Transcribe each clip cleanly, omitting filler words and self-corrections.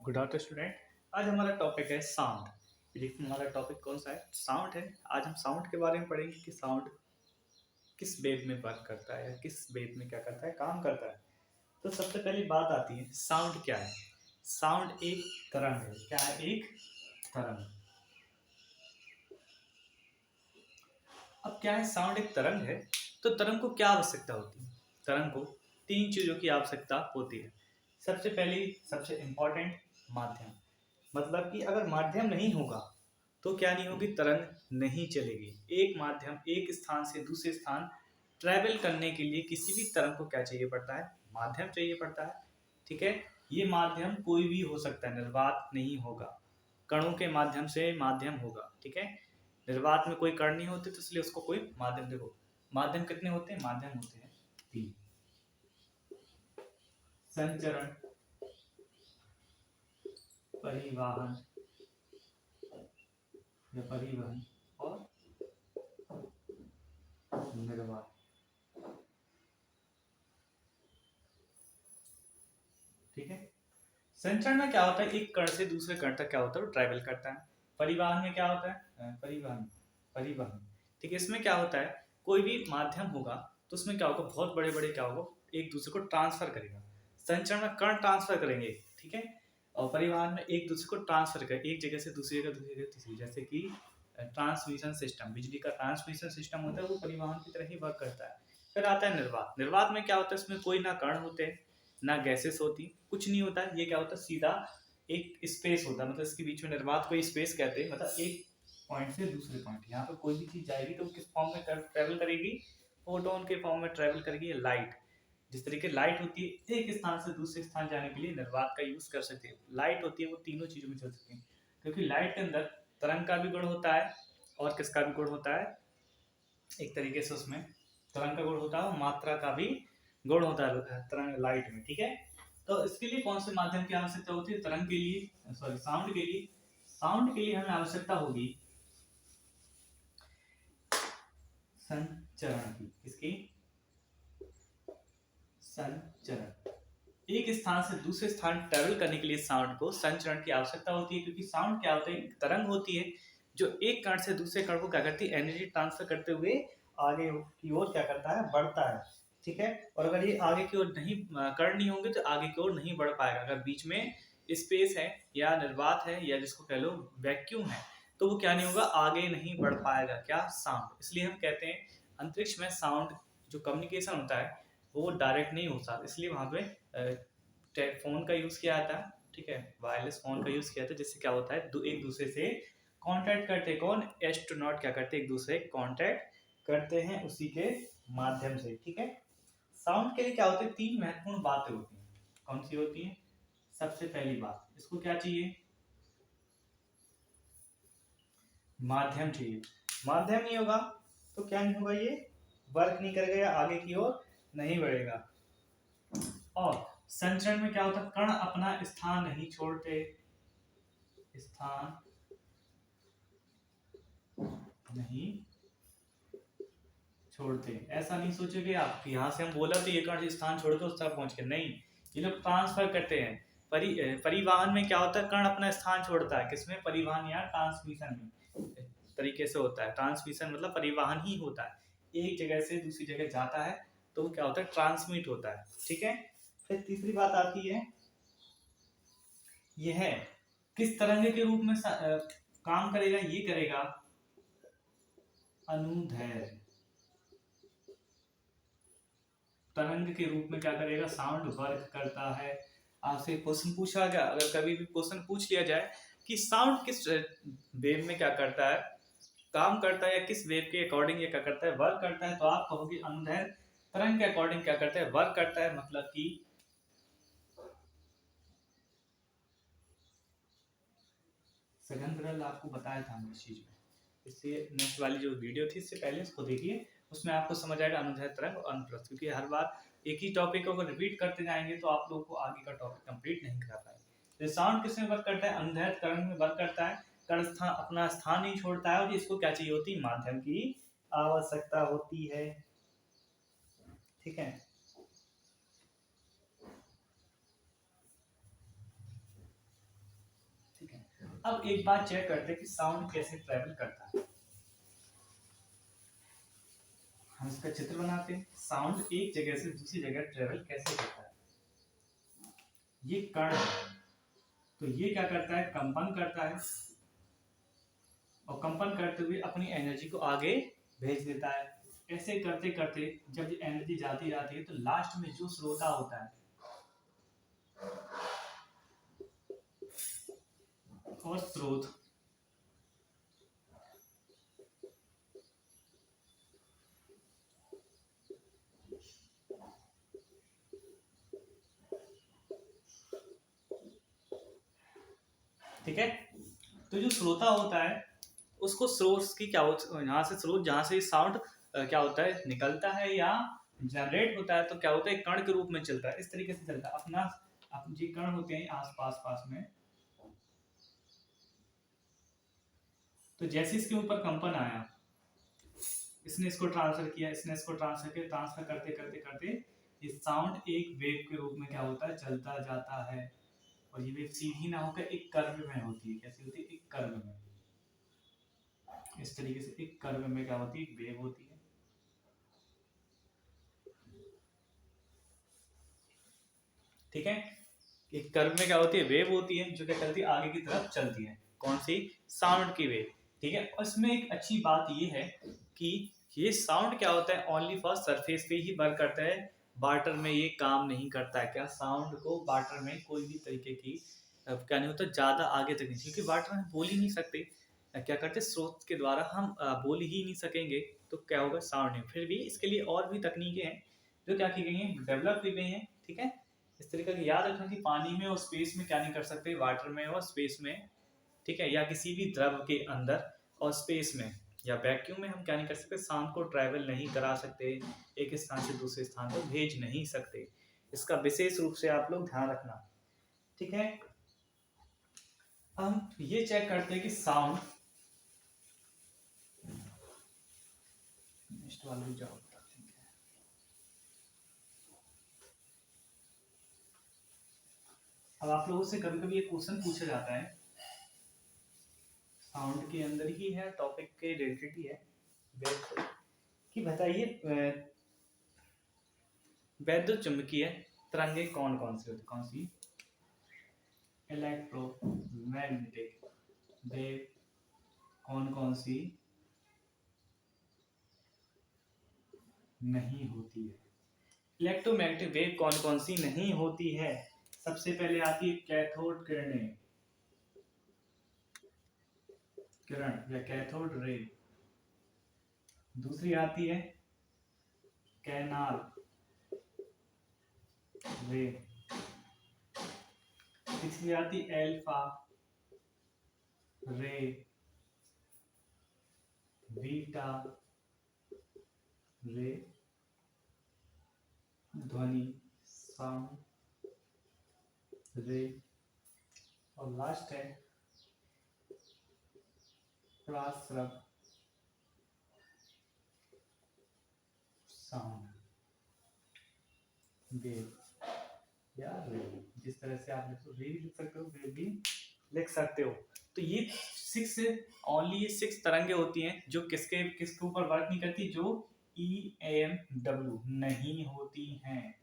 Good after student. आज हमारा topic है साउंड। देखिए हमारा टॉपिक कौन सा है? साउंड है। आज हम साउंड के बारे में पढ़ेंगे कि साउंड किस वेव में वर्क करता है या किस वेव में क्या करता है, काम करता है। तो सबसे पहली बात आती है साउंड क्या है। साउंड एक तरंग है। क्या है? एक तरंग। अब क्या है? साउंड एक तरंग है तो तरंग को क्या आवश्यकता होती है? तरंग को तीन चीजों की आवश्यकता होती है। सबसे पहली, सबसे इंपॉर्टेंट, माध्यम। मतलब कि अगर माध्यम नहीं होगा तो क्या नहीं होगी? तरंग नहीं चलेगी। एक माध्यम एक स्थान से दूसरे स्थान ट्रैवल करने के लिए किसी भी तरंग को क्या चाहिए पड़ता है? माध्यम चाहिए पड़ता है। ठीक है। ये माध्यम कोई भी हो सकता है, निर्वात नहीं होगा। कणों के माध्यम से माध्यम होगा। ठीक है। निर्वात में कोई कण नहीं होते तो इसलिए उसको कोई माध्यम। देखो माध्यम कितने होते हैं? माध्यम होते हैं तीन। संचरण, परिवाहन या परिवहन और निर्वात। ठीक है। संचरण में क्या होता है? एक कण से दूसरे कण तक क्या होता है? वो ट्रैवल करता है। परिवहन में क्या होता है? परिवहन, परिवहन। ठीक है। इसमें क्या होता है? कोई भी माध्यम होगा तो उसमें क्या होगा? बहुत बड़े बड़े क्या होगा? एक दूसरे को ट्रांसफर करेगा। संचरण में कण ट्रांसफर करेंगे। ठीक है। और परिवहन में एक दूसरे को ट्रांसफर कर, एक जगह से दूसरी जगह, दूसरी जगह तीसरी, जैसे कि ट्रांसमिशन सिस्टम, बिजली का ट्रांसमिशन सिस्टम होता है, वो परिवहन की तरह ही वर्क करता है। फिर आता है निर्वात। निर्वात में क्या होता है? इसमें कोई ना कण होते हैं ना गैसेस होती, कुछ नहीं होता है। ये क्या होता है? सीधा एक स्पेस होता है। मतलब इसके बीच में निर्वात को स्पेस कहते हैं। मतलब एक पॉइंट से दूसरे पॉइंट, यहाँ पर कोई भी चीज जाएगी तो किस फॉर्म में ट्रेवल करेगी? फोटोन के फॉर्म में ट्रेवल करेगी। लाइट, जिस तरीके लाइट होती है एक स्थान से दूसरे स्थान जाने के लिए निर्वात का यूज कर सकते हैं। लाइट होती है वो तीनों चीजों में चल सकती है, क्योंकि लाइट के अंदर तरंग का भी गुण होता है और किसका भी गुण होता है? एक तरीके से उसमें तरंग का गुण होता है और मात्रा का भी गुण होता है तरंग लाइट में। ठीक है। तो इसके लिए कौन से माध्यम की आवश्यकता होती है? तरंग के लिए, सॉरी साउंड के लिए। साउंड के लिए हमें आवश्यकता होगी संचरण की। किसकी? संचरण। एक स्थान से दूसरे स्थान ट्रेवल करने के लिए साउंड को संचरण की आवश्यकता होती है, क्योंकि साउंड क्या होता है? एक तरंग होती है जो एक कण से दूसरे कण को क्या करती है? एनर्जी ट्रांसफर करते हुए आगे की ओर क्या करता है? बढ़ता है। ठीक है। और अगर ये आगे की ओर नहीं, कण नहीं होंगे तो आगे की ओर नहीं बढ़ पाएगा। अगर बीच में स्पेस है या निर्वात है या जिसको कह लो वैक्यूम है, तो वो क्या नहीं होगा? आगे नहीं बढ़ पाएगा। क्या? साउंड। इसलिए हम कहते हैं अंतरिक्ष में साउंड जो कम्युनिकेशन होता है वो डायरेक्ट नहीं होता, इसलिए वहां पे फोन का यूज किया जाता है। ठीक है। वायरलेस फोन का यूज किया जाता है, जिससे क्या होता है? एक दूसरे से कांटेक्ट करते हैं। कौन? एस्ट्रोनॉट क्या करते हैं? एक दूसरे कांटेक्ट करते हैं उसी के माध्यम से। ठीक है। साउंड के लिए क्या होते हैं? तीन महत्वपूर्ण बातें होती हैं। कौन सी होती हैं? सबसे पहली बात, इसको क्या चाहिए? माध्यम चाहिए। माध्यम नहीं होगा तो क्या नहीं होगा? ये वर्क नहीं करेगा या आगे की ओर नहीं बढ़ेगा। और संचरण में क्या होता है? कण अपना स्थान नहीं छोड़ते। स्थान नहीं छोड़ते। ऐसा नहीं सोचोगे आप कि यहाँ से हम बोला तो ये कण स्थान छोड़ के उस तरफ पहुंच के नहीं, ये लोग ट्रांसफर करते हैं। परिवहन में क्या होता है? कण अपना स्थान छोड़ता है। किसमें? परिवहन या ट्रांसमिशन में तरीके से होता है। ट्रांसमिशन मतलब परिवहन ही होता है, एक जगह से दूसरी जगह जाता है तो वो क्या होता है? ट्रांसमिट होता है। ठीक है। फिर तीसरी बात आती है, यह किस तरंग के रूप में काम करेगा? ये करेगा अनुदैर्ध्य तरंग के रूप में। क्या करेगा? साउंड वर्क करता है। आपसे क्वेश्चन पूछा गया, अगर कभी भी क्वेश्चन पूछ लिया जाए कि साउंड किस वेव में क्या करता है, काम करता है, या किस वेव के अकॉर्डिंग ये क्या करता है? वर्क करता है, तो आप कहोगे अनुदैर्ध्य तरंग के अकॉर्डिंग क्या करता है? वर्क करता है। मतलब कि सघन विरल आपको बताया था हमने इस चीज में। इससे नेक्स्ट वाली जो वीडियो थी इससे पहले उसको देखिए, उसमें आपको समझ आएगा अनुदैर्ध्य तरंग और अनुप्रस्थ। क्योंकि हर बार एक ही टॉपिक को अगर रिपीट करते जाएंगे तो आप लोगों को आगे का टॉपिक कंप्लीट नहीं कर पाएंगे। तो साउंड किसमें वर्क करता है? अनुदैर्ध्य तरंग में वर्क करता है। कण स्थान अपना स्थान नहीं छोड़ता है और इसको क्या चाहिए होती? माध्यम की आवश्यकता होती है। ठीक है। अब एक बात चेक करते हैं कि साउंड कैसे ट्रेवल करता है। हम इसका चित्र बनाते हैं। साउंड एक जगह से दूसरी जगह ट्रेवल कैसे करता है। ये कण है, तो ये क्या करता है, कंपन करता है, और कंपन करते हुए अपनी एनर्जी को आगे भेज देता है। ऐसे करते करते जब ये एनर्जी जाती जाती है तो लास्ट में जो श्रोता होता है और स्रोत, ठीक है। तो जो श्रोता होता है उसको सोर्स की क्या होता है, यहाँ से स्रोत जहाँ से साउंड क्या होता है निकलता है या जनरेट होता है, तो क्या होता है कण के रूप में चलता है। इस तरीके से चलता है अपना, अपने जो कण होते हैं आस पास पास में, तो जैसे इसके ऊपर कंपन आया, इसने इसको ट्रांसफर किया, इसने इसको ट्रांसफर किया, ट्रांसफर करते करते करते ये साउंड एक वेव के रूप में क्या होता है चलता जाता है। और ये वेव सीधी ना होकर एक कर्व में होती है। कैसी होती है, एक कर्व में। इस तरीके से एक कर्व में क्या होती है, वेव होती है। ठीक है, एक कर्व में क्या होती है, वेव होती है, जो क्या चलती है आगे की तरफ चलती है। कौन सी, साउंड की वेव। ठीक है, और इसमें एक अच्छी बात ये है कि ये साउंड क्या होता है ओनली फॉर सरफेस पे ही वर्क करता है, वाटर में ये काम नहीं करता है। क्या साउंड को वाटर में कोई भी तरीके की क्या नहीं होता, ज्यादा आगे तक नहीं, क्योंकि वाटर में बोल ही नहीं सकते। क्या करते, स्रोत के द्वारा हम बोल ही नहीं सकेंगे, तो क्या होगा, साउंड नहीं। फिर भी इसके लिए और भी तकनीकें हैं जो क्या की गई हैं, डेवलप की गई हैं। ठीक है, इस तरीके की याद रखना कि पानी में और स्पेस में क्या नहीं कर सकते, वाटर में और स्पेस में, ठीक है, या किसी भी द्रव के अंदर और स्पेस में या वैक्यूम में हम क्या नहीं कर सकते, साउंड को ट्रैवल नहीं करा सकते, एक स्थान से दूसरे स्थान पर भेज नहीं सकते। इसका विशेष रूप से आप लोग ध्यान रखना। ठीक है, हम ये चेक करते हैं कि साउंड, नेक्स्ट वाला जाओ। अब आप लोगों से कभी कभी ये क्वेश्चन पूछा जाता है, साउंड के अंदर ही है, टॉपिक के रिलेटेड ही है, कि बताइए वैद्युत चुंबकीय तरंगे कौन कौन सी होती, कौन सी, इलेक्ट्रोमैग्नेटिक वेव कौन कौन सी नहीं होती है। इलेक्ट्रोमैग्नेटिक वेव कौन कौन सी नहीं होती है। सबसे पहले आती है कैथोड किरणें, किरण या कैथोड रे। दूसरी आती है कैनाल रे। तीसरी आती एल्फा रे, बीटा रे, ध्वनि साउंड रे, और लास्ट है प्रासरक साउंड वेव या रे। जिस तरह से आप रे भी लिख सकते हो, वेव भी लिख सकते हो। तो ये 6 ओनली, ये 6 तरंगे होती हैं जो किसके ऊपर वर्क नहीं करती, जो EMW नहीं होती हैं।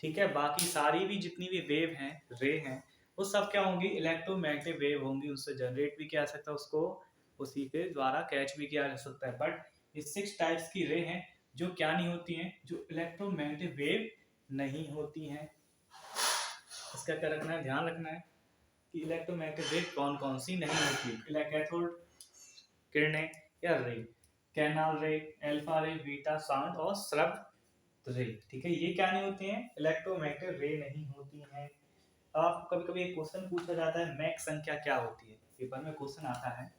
ठीक है, बाकी सारी भी जितनी भी वेव हैं, रे हैं, वो सब क्या होंगी, इलेक्ट्रोमैग्नेटिक वेव होंगी। उससे जनरेट भी किया जा सकता है, उसको उसी के द्वारा कैच भी किया जा सकता है। बट ये 6 टाइप्स की रे हैं जो क्या नहीं होती हैं, जो इलेक्ट्रोमैग्नेटिक वेव नहीं होती हैं। इसका क्या रखना है, ध्यान रखना है कि इलेक्ट्रोमैग्नेटिक वेव कौन कौन सी नहीं होती। कैथोड किरणें या रे, कैनाल रे, अल्फा रे, बीटा साउंड और श्रव्य रे। ठीक है, ये क्या नहीं होती हैं, इलेक्ट्रोमैग्नेटिक रे नहीं होती हैं। आपको कभी कभी एक क्वेश्चन पूछा जाता है, मैक संख्या क्या होती है, पेपर में क्वेश्चन आता है,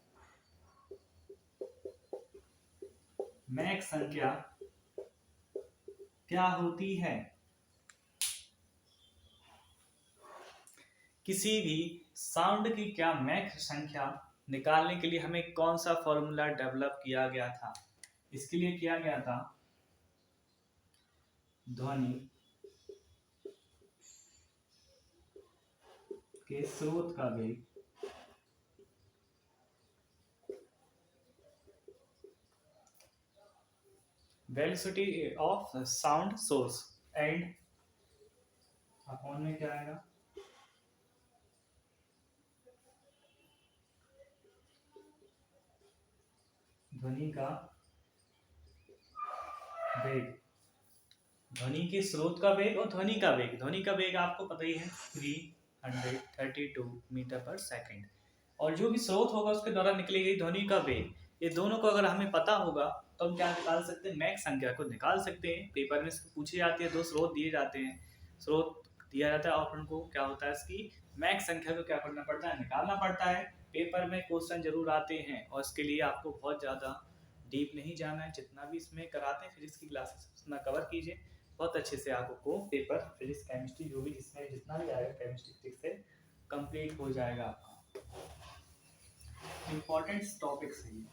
मैक संख्या क्या होती है। किसी भी साउंड की क्या मैक संख्या निकालने के लिए हमें कौन सा फॉर्मूला डेवलप किया गया था। इसके लिए किया गया था ध्वनि के स्रोत का वेग velocity of sound source and upon में क्या आएगा, ध्वनि का वेग, ध्वनि के स्रोत का वेग और ध्वनि का वेग। ध्वनि का वेग आपको पता ही है 332 मीटर पर सेकंड, और जो भी स्रोत होगा उसके द्वारा निकली गई ध्वनि का वेग, ये दोनों को अगर हमें पता होगा तो हम क्या निकाल सकते हैं, मैक संख्या को निकाल सकते हैं। पेपर में पूछी जाती है, दो स्रोत दिए जाते हैं, स्रोत दिया जाता है और उनको क्या होता है इसकी मैक संख्या को क्या करना पड़ता है, निकालना पड़ता है। पेपर में क्वेश्चन जरूर आते हैं और इसके लिए आपको बहुत ज़्यादा डीप नहीं जाना है, जितना भी इसमें कराते हैं फिजिक्स की क्लासेस उतना कवर कीजिए, बहुत अच्छे से आपको पेपर फिजिक्स केमिस्ट्री जो भी जिसमें जितना भी आएगा केमिस्ट्री फिजिक्स से कंप्लीट हो जाएगा आपका। इम्पोर्टेंट टॉपिक्स है ये।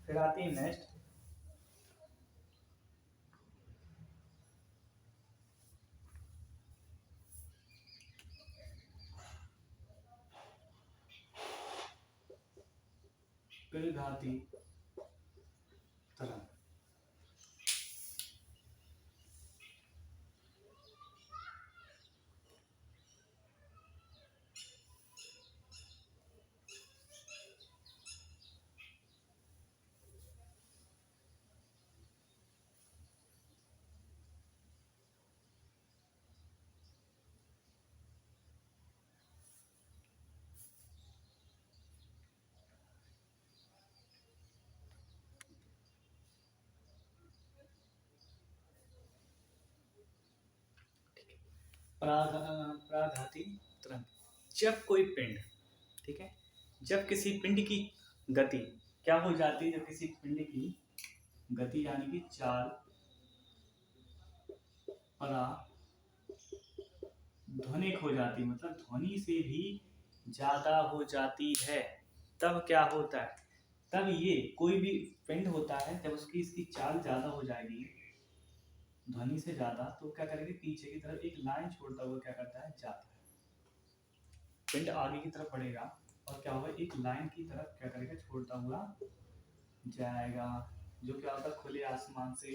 फिर आती है नेक्स्ट पिलघाती तरंग। प्राघाती तरंग, जब कोई पिंड, ठीक है, जब किसी पिंड की गति क्या हो जाती है, जब किसी पिंड की गति यानी कि चाल ध्वनिक हो जाती, मतलब ध्वनि से भी ज्यादा हो जाती है, तब क्या होता है, तब ये कोई भी पिंड होता है जब उसकी इसकी चाल ज्यादा हो जाएगी ध्वनि से ज्यादा, तो क्या करेंगे, पीछे की तरफ एक लाइन छोड़ता हुआ क्या करता है, जाता है। पिंड आगे की तरफ बढ़ेगा और क्या होगा, एक लाइन की तरफ क्या करेगा, छोड़ता हुआ जाएगा, जो क्या होता है खुले आसमान से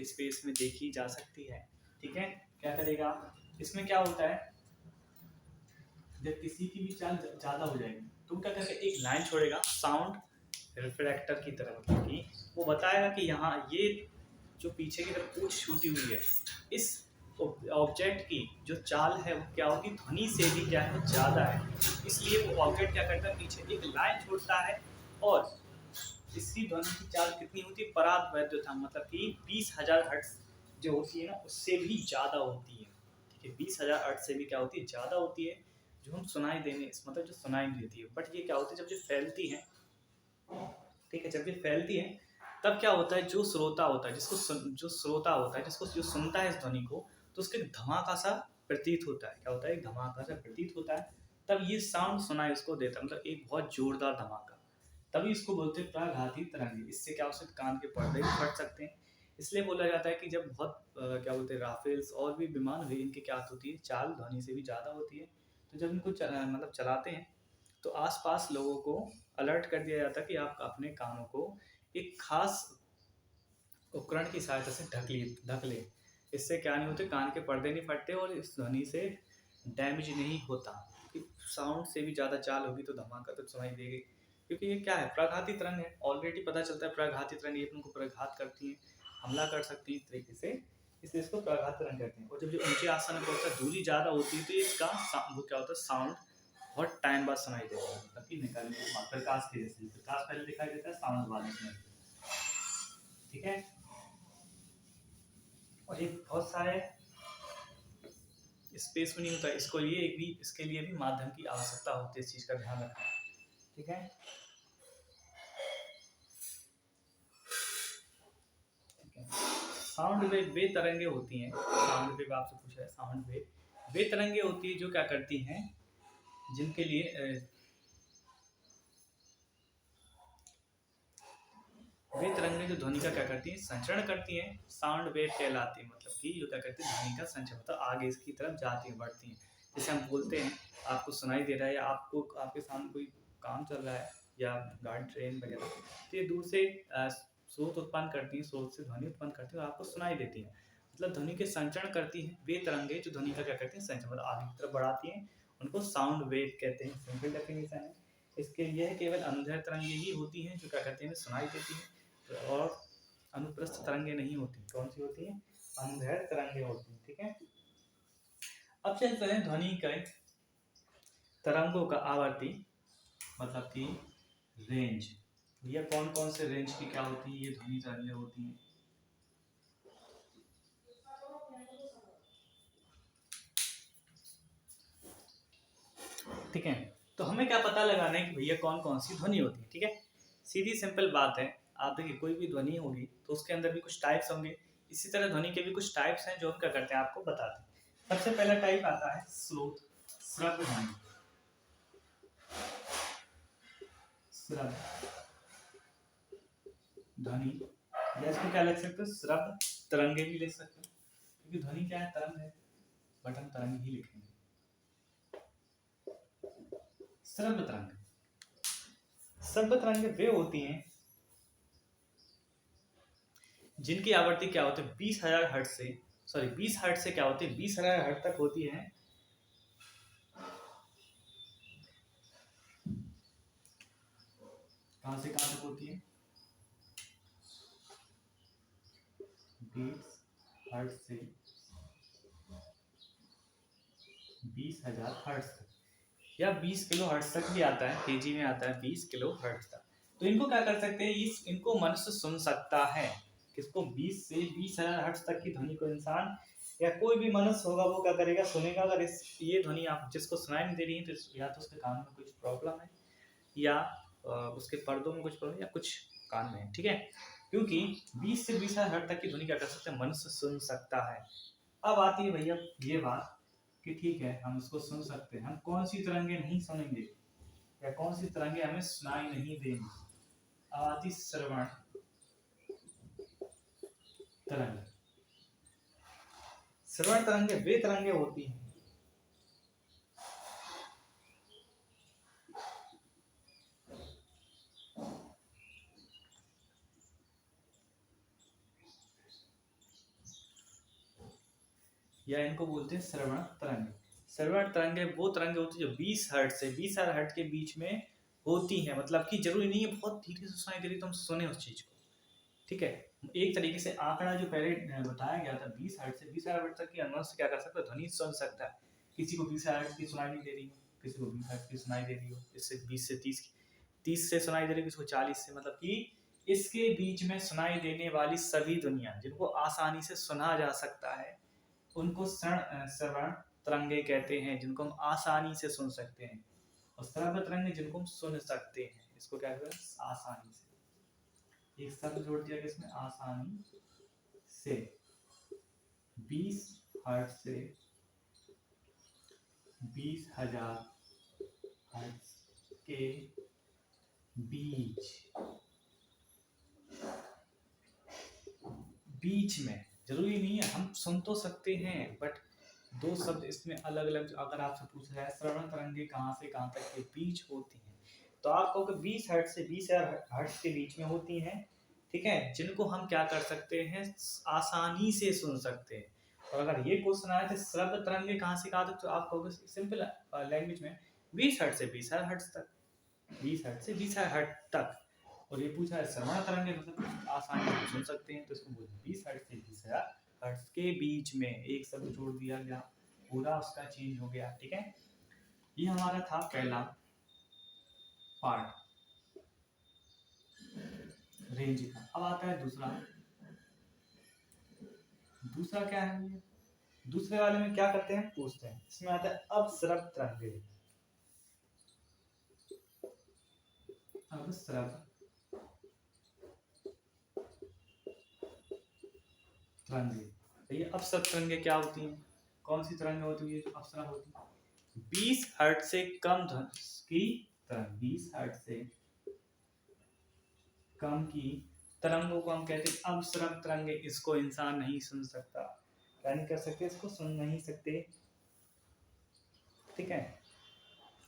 स्पेस में देखी जा सकती है। ठीक है, क्या करेगा, इसमें क्या होता है, जब किसी की भी चाल ज्यादा हो जाएगी तो क्या करेगा, एक लाइन छोड़ेगा साउंड रिफ्लेक्टर की तरफ, क्योंकि वो बताएगा कि यहाँ ये जो पीछे की तरफ पूंछ छूटी हुई है, इस ऑब्जेक्ट की जो चाल है वो क्या होगी, ध्वनि से भी क्या है, ज्यादा है। इसलिए वो ऑब्जेक्ट क्या करता है, पीछे एक लाइन छोड़ता है और इसकी ध्वनि की चाल कितनी होती है, परात वैद्युत, मतलब कि 20,000 हर्ट्ज जो होती है ना, उससे भी ज्यादा होती है। ठीक है, 20,000 हर्ट्ज से भी क्या होती है, ज्यादा होती है, जो हम सुनाई देने मतलब जो सुनाई देती है। बट ये क्या होती है, जब ये फैलती है, ठीक है, जब ये फैलती है तब क्या होता है, जो श्रोता होता है, जो श्रोता होता है, जिसको जो सुनता है इस ध्वनि को, तो उसके धमाका सा प्रतीत होता है। क्या होता है, एक धमाका सा प्रतीत होता है, तब ये साउंड सुनाई उसको देता है, मतलब एक बहुत जोरदार धमाका, तभी इसको बोलते हैं प्राघाती तरंग। इससे क्या होता है, कान के पर्दे भी फट सकते हैं। इसलिए बोला जाता है कि जब बहुत क्या बोलते हैं, राफेल्स और भी विमान हुए, इनकी क्या होती है, चाल ध्वनि से भी ज़्यादा होती है, तो जब इनको मतलब चलाते हैं तो आसपास लोगों को अलर्ट कर दिया जाता है कि आप अपने कानों को एक खास उपकरण की सहायता से ढक ले। इससे क्या नहीं होते, कान के पर्दे नहीं फटते और इस ध्वनि से डैमेज नहीं होता। साउंड से भी ज़्यादा चाल होगी तो धमाका तो सुनाई देगी, क्योंकि ये क्या है, प्राघाती तरंग है, ऑलरेडी पता चलता है प्राघाती तरंग ये उनको प्रघात करती है, हमला कर सकती है इस तरीके से, इसलिए इसको प्राघात तरंग कहते हैं। और जब जो ऊंचे आसन में पहुंचता है, दूरी ज़्यादा होती है, तो इसका वो क्या होता है, साउंड बहुत टाइम बाद सुनाई देता है, मतलब कि निकलने के बाद प्रकाश के जैसे, प्रकाश पहले दिखाई देता है, साउंड बाद में सुनाई देता है। ठीक है, और ये बहुत सारे स्पेस में नहीं होता, इसको लिए भी, इसके लिए भी माध्यम की आवश्यकता होती है, इस चीज़ का ध्यान रखना। ठीक है, साउंड वेव वे तरंगे होती हैं, साउंड वेव आपसे पूछा है, साउंड वेव वे तरंगे होती है जो क्या करती हैं, जिनके लिए वे तरंगें जो ध्वनि का क्या करती हैं, संचरण करती हैं, साउंड वेव कहलाती है, मतलब कि जो क्या करती है, ध्वनि का संचरण, मतलब आगे इसकी तरफ जाती है, बढ़ती हैं। जैसे हम बोलते हैं आपको सुनाई दे रहा है, या आपको आपके सामने कोई काम चल रहा है या गाड़ी ट्रेन वगैरह, तो ये दूर से स्रोत उत्पन्न करती है, स्रोत से ध्वनि उत्पन्न करती है और आपको सुनाई देती है। मतलब ध्वनि के संचरण करती है वे तरंगे जो ध्वनि का क्या करते हैं, संचरण, मतलब आगे की तरफ बढ़ाती हैं, उनको साउंड वेव कहते हैं। सिंपल डेफिनेशन है इसके लिए, केवल अनुदैर्ध्य तरंगे ही होती हैं जो क्या करते हैं, सुनाई देती हैं, और अनुप्रस्थ तरंगे नहीं होती। कौन सी होती हैं, अनुदैर्ध्य तरंगे होती हैं। ठीक है, अब चलते हैं ध्वनि के तरंगों का आवर्ती मतलब कि रेंज। भैया कौन कौन से रेंज की क्या होती है, ये ध्वनि तरंगे होती हैं। ठीक है, तो हमें क्या पता लगाना है कि भैया कौन कौन सी ध्वनि होती है। ठीक है, सीधी सिंपल बात है। आप देखिए कोई भी ध्वनि होगी तो उसके अंदर भी कुछ टाइप्स होंगे, इसी तरह ध्वनि के भी कुछ टाइप्स हैं जो हम क्या करते हैं, आपको बताते हैं। सबसे पहला टाइप आता है स्रोत श्रव्य ध्वनि। श्रव्य ध्वनि, या इसको क्या लिख सकते हो, श्रव्य तरंगे भी लिख सकते हो, क्योंकि ध्वनि क्या है, तरंग है, बट हम तरंग ही लिखेंगे। श्रव्य तरंग, श्रव्य तरंगे वे होती हैं जिनकी आवृत्ति क्या होती है, 20,000 हर्ट्ज से, सॉरी 20 हर्ट्ज से क्या होती है, 20,000 हर्ट्ज तक होती है। कहां से कहां तक होती है, 20 हर्ट्ज से 20,000 हर्ट्ज तक, या 20 किलो हर्ट्ज तक भी आता है, केजी में आता है 20 किलो हर्ट्ज तक। तो इनको क्या कर सकते हैं, इनको मनुष्य सुन सकता है। किसको, 20 से 20,000 हर्ट्ज तक की ध्वनि को इंसान या कोई भी मनुष्य होगा वो क्या करेगा, सुनेगा। अगर ये ध्वनि आप जिसको सुनाई नहीं दे रही है तो या तो उसके कान में कुछ प्रॉब्लम है, या उसके पर्दों में कुछ प्रॉब्लम, या कुछ कान में है। ठीक है, क्योंकि 20 से 20,000 हर्ट्ज तक की ध्वनि क्या कर सकते हैं, मनुष्य सुन सकता है। अब आती है भैया ये बात कि ठीक है हम उसको सुन सकते हैं, हम कौन सी तरंगे नहीं सुनेंगे या कौन सी तरंगे हमें सुनाई नहीं देंगी। अब आती श्रवण तरंग। श्रवण तरंगे वे तरंगे होती हैं या इनको बोलते हैं श्रवण तरंगे। श्रवण तरंगे वो तरंगे होती है जो 20 हर्ट्ज से 20,000 हर्ट्ज के बीच में होती हैं। मतलब कि जरूरी नहीं है बहुत धीरे से सुनाई दे रही तो हम सुने उस चीज को। ठीक है, एक तरीके से आंकड़ा जो पहले बताया गया था 20 हर्ट्ज से 20,000 हर्ट्ज तक की अनुमान से क्या कर सकता है, ध्वनि सुन सकता है। किसी को 20,000 हर्ट्ज की सुनाई नहीं दे रही हो, किसी को 20 हर्ट्ज की सुनाई दे रही हो, इससे 20 से 30 से सुनाई दे रही है, किसी को 40 से, मतलब कि इसके बीच में सुनाई देने वाली सभी ध्वनियां जिनको आसानी से सुना जा सकता है उनको श्रवण तरंगे कहते हैं, जिनको हम आसानी से सुन सकते हैं। और श्रव्य तरंगे जिनको हम सुन सकते हैं, इसको क्या कहते हैं, आसानी से। एक शब्द जोड़ दिया इसमें, आसानी से। 20 हर्ट्ज से 20,000 हर्ट्ज के बीच, बीच में जरूरी नहीं है, हम सुन तो सकते हैं बट दो शब्द इसमें अलग अलग। अगर आपसे पूछा जाए श्रवण तरंगे कहाँ से कहाँ तक के बीच होती हैं, तो आप कहोगे 20 हर्ट्ज से 20,000 हर्ट्ज के बीच में होती हैं। ठीक है, जिनको हम क्या कर सकते हैं, आसानी से सुन सकते हैं। और अगर ये क्वेश्चन आया तो श्रव्य तरंगे कहाँ से कहाँ तक, तो आप कहोगे सिंपल लैंग्वेज में 20 हर्ट्ज से 20,000 हर्ट्ज तक, 20 हर्ट्ज से 20,000 हर्ट्ज तक। और ये पूछा है श्रवण तरंगे मतलब आसानी से सुन सकते हैं, तो इसको बोलते हैं 20 हर्ट्ज से 20,000 हर्ट्ज के बीच में। एक शब्द जोड़ दिया गया, पूरा उसका चेंज हो गया। ठीक है, ये हमारा था पहला पार्ट रेंज का। अब आता है दूसरा। दूसरा क्या है, दूसरे वाले में क्या करते हैं, पूछते हैं। इसमें आता है अपस्रव तरंगे। अपस्रव तरंगे, तो ये अपस्रव तरंगे क्या होती हैं, कौन सी तरंगे होती है, अपस्रव होती है 20 हर्ट्ज से कम ध्वनि की तरंग। 20 हर्ट्ज से कम की तरंगों को हम कहते हैं अपस्रव तरंगे। इसको इंसान नहीं सुन सकता, क्या नहीं कर सकते, इसको सुन नहीं सकते। ठीक है।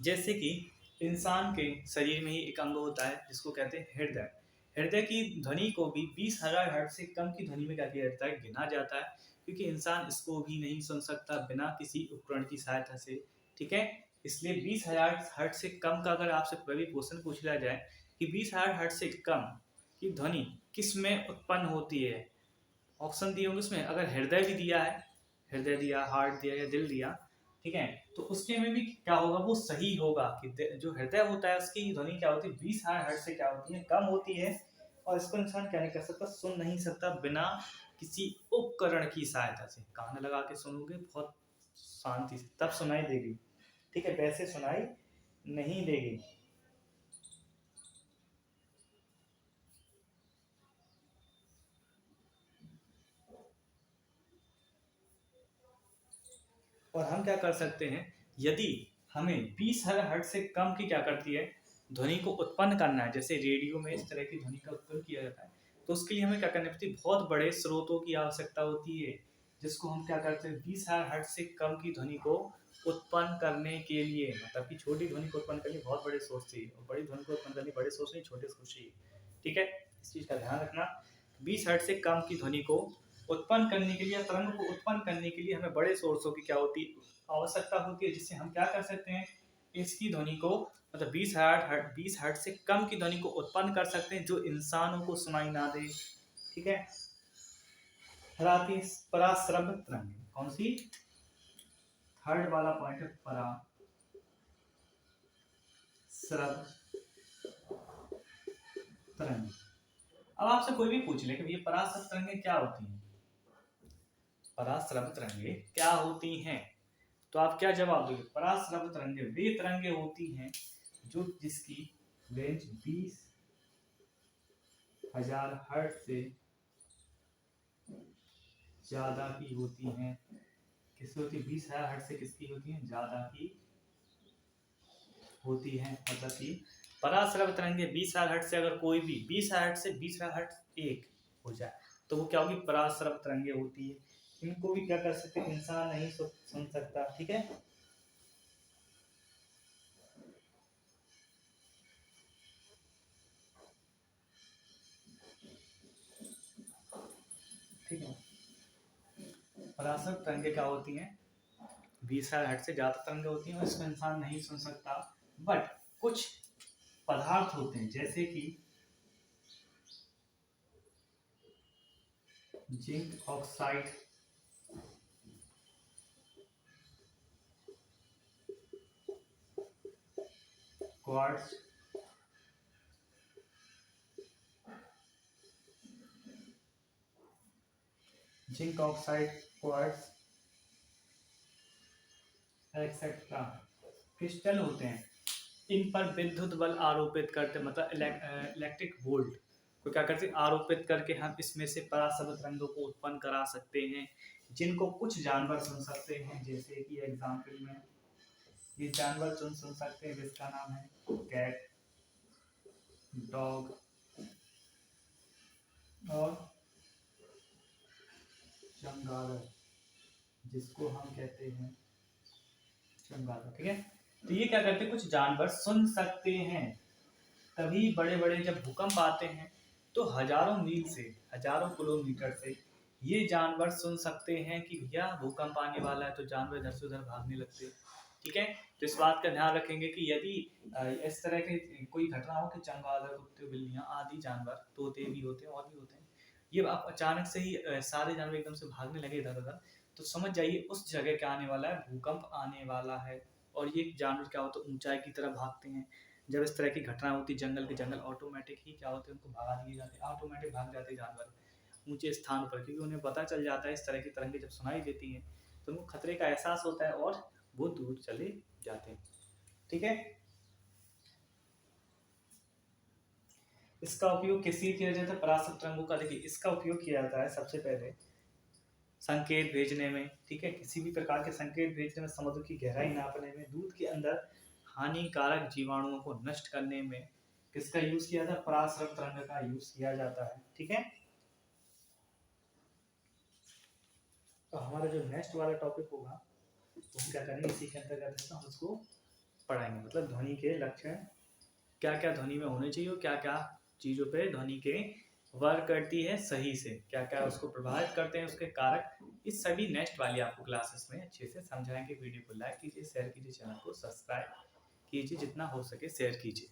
जैसे कि इंसान के शरीर में ही एक अंग होता है जिसको कहते हैं हृदय। हृदय की ध्वनि को भी 20,000 हर्ट्ज से कम की ध्वनि में क्या किया जाता है, गिना जाता है, क्योंकि इंसान इसको भी नहीं सुन सकता बिना किसी उपकरण की सहायता से। ठीक है, इसलिए 20,000 हर्ट्ज से कम का अगर आपसे कोई क्वेश्चन पूछ लिया जाए कि 20,000 हर्ट्ज से कम की ध्वनि किस में उत्पन्न होती है, ऑप्शन दिए होंगे उसमें, अगर हृदय भी दिया है, हृदय दिया, हार्ट दिया या दिल दिया, ठीक है, तो उसके में भी क्या होगा, वो सही होगा कि जो हृदय होता है उसकी ध्वनि क्या होती है, 20,000 हर्ट्ज से क्या होती है, कम होती है। और इसको इंसान क्या नहीं कर सकता, सुन नहीं सकता बिना किसी उपकरण की सहायता से। कान लगा के सुनोगे बहुत शांति से तब सुनाई देगी, ठीक है, वैसे सुनाई नहीं देगी। और हम क्या कर सकते हैं, यदि हमें 20,000 हर्ट्ज से कम की क्या करती है, ध्वनि को उत्पन्न करना है, जैसे रेडियो में इस तरह की ध्वनि का उत्पन्न किया जाता है, तो उसके लिए हमें क्या करनी पड़ती है, बहुत बड़े स्रोतों की आवश्यकता होती है, जिसको हम क्या करते हैं, 20,000 हर्ट्ज से कम की ध्वनि को उत्पन्न करने के लिए, मतलब कि छोटी ध्वनि को उत्पन्न करने बहुत बड़े सोर्स चाहिए, और बड़ी ध्वनि को उत्पन्न करने बड़े सोर्स नहीं, छोटे सोर्स चाहिए। ठीक है, इस चीज का ध्यान रखना। 20 हर्ट्ज से कम की ध्वनि को उत्पन्न करने के लिए या तरंग को उत्पन्न करने के लिए हमें बड़े सोर्सों की क्या होती आवश्यकता होती है, जिससे हम क्या कर सकते हैं, इसकी ध्वनि को, मतलब 20 हर्ट्ज से कम की ध्वनि को उत्पन्न कर सकते हैं जो इंसानों को सुनाई ना दे। ठीक है, फिर आती है पराश्रव्य तरंग। कौन सी, थर्ड वाला पॉइंट है, पराश्रव्य तरंग। अब आपसे कोई भी पूछ ले कि ये पराश्रव्य तरंगें क्या होती हैं, पराश्रव्य तरंगें क्या होती हैं, तो आप क्या जवाब दोगे, पराश्रव्य तरंगें वे तरंगें होती हैं जो जिसकी रेंज 20,000 हर्ट्ज से ज्यादा की होती हैं। किसकी होती है, 20,000 हर्ट्ज से किसकी होती है, ज्यादा की होती है। मतलब कि पराश्रव्य तरंगें 20,000 हर्ट्ज से अगर कोई भी 20,000 हर्ट्ज से 20,000 हर्ट्ज एक हो जाए तो वो क्या होगी, पराश्रव्य तरंगें होती है। इनको भी क्या कर सकते हैं, इंसान नहीं सुन सकता। ठीक है, ठीक है, पराश्रव्य तरंगें क्या होती हैं, 20,000 हर्ट्ज से ज्यादा तरंगें होती हैं और इसको इंसान नहीं सुन सकता। बट कुछ पदार्थ होते हैं जैसे कि zinc oxide, quartz, zinc oxide, quartz etcetera crystal होते हैं, इन पर विद्युत बल आरोपित करते, मतलब इलेक्ट्रिक वोल्ट को क्या करते हैं, आरोपित करके हम इसमें से पराश्रव्य तरंगों को उत्पन्न करा सकते हैं, जिनको कुछ जानवर सुन सकते हैं। जैसे कि एग्जाम्पल में ये जानवर सुन सकते हैं जिसका नाम है कैट, डॉग और चमगादड़, जिसको हम कहते हैं चमगादड़। ठीक है, तो ये क्या करते हैं, कुछ जानवर सुन सकते हैं। तभी बड़े बड़े जब भूकंप आते हैं तो हजारों मील से, हजारों किलोमीटर से ये जानवर सुन सकते हैं कि भैया भूकंप आने वाला है, तो जानवर इधर से उधर भागने लगते हैं। ठीक है, तो इस बात का ध्यान रखेंगे कि यदि इस तरह के कोई घटना हो कि चमगादड़, कुत्ते, बिल्लियां आदि जानवर, तोते भी होते हैं और भी होते हैं, ये आप अचानक से ही सारे जानवर एकदम से भागने लगे इधर उधर, तो समझ जाइए उस जगह क्या आने वाला है, भूकंप आने वाला है। और ये जानवर क्या होता है, ऊंचाई की तरफ भागते हैं। जब इस तरह की घटना होती है जंगल के जंगल ऑटोमेटिक ही क्या होते हैं, उनको भगा दिए जाते हैं, ऑटोमेटिक भाग जाते हैं जानवर ऊंचे स्थान पर, क्योंकि उन्हें पता चल जाता है इस तरह की तरंगें जब सुनाई देती हैं तो उनको खतरे का एहसास होता है और वो दूर चले जाते हैं। ठीक है, इसका उपयोग किस लिए किया जाता है, पराश्रव्य तरंगों का, देखिए इसका उपयोग किया जाता है सबसे पहले संकेत भेजने में। ठीक है, किसी भी प्रकार के संकेत भेजने में, समुद्र की गहराई नापने में, दूध के अंदर हानिकारक जीवाणुओं को नष्ट करने में किसका यूज किया जाता है, पराश्रव्य तरंग का यूज किया जाता है। ठीक है, तो हमारा जो नेक्स्ट वाला टॉपिक होगा तो हम क्या करेंगे, इसी के अंतर्गत हम उसको पढ़ाएंगे। मतलब ध्वनि के लक्षण, क्या क्या ध्वनि में होने चाहिए और क्या क्या चीज़ों पे ध्वनि के वर्क करती है सही से, क्या क्या उसको प्रभावित करते हैं उसके कारक, इस सभी नेक्स्ट वाली आपको क्लासेस में अच्छे से समझाएंगे। वीडियो को लाइक कीजिए, शेयर कीजिए, चैनल को सब्सक्राइब कीजिए, जितना हो सके शेयर कीजिए।